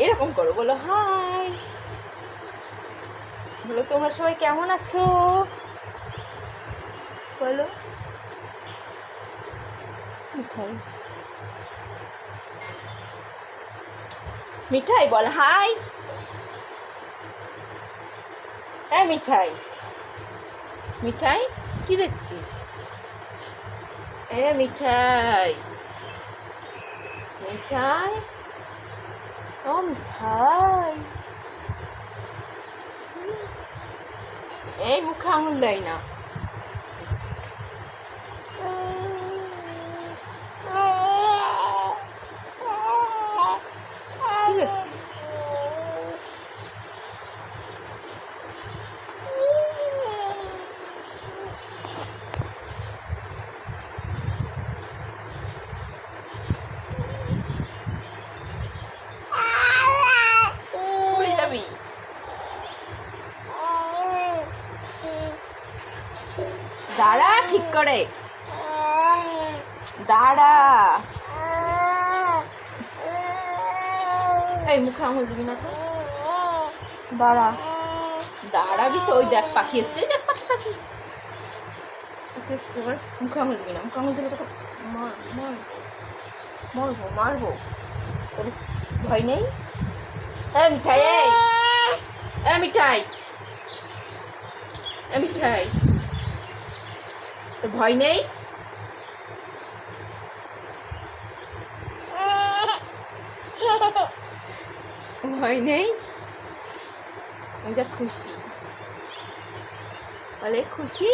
এরকম করো, বলো হাই, বলো তোমরা সবাই কেমন আছো, বলো। মিঠাই মিঠাই বল হাই। হ্যাঁ মিঠাই, মিঠাই কি দেখছিস? মিঠাই, মিঠাই, ও মিঠাই, এই মুখে আঙুল দেয় না। কি দেখছিস? পড়ে যাবি। দাঁড়া ঠিক করে, দাঁড়া। এই মুখে আঙুল দিবি না তো, দাঁড়া, দাঁড়াবি তো। ওই দেখ পাখি এসছে, দেখ পাখি, পাখি এসছে। এবার মুখে আঙুল দিবি না, মুখে আঙুল দিলে তোকে মারবো মারবো। তোর ভয় নেই? মিঠাই, মিঠাই, মিঠাই, তোর ভয় নেই? ভয় নেই? ওই যা খুশি, বলে খুশি।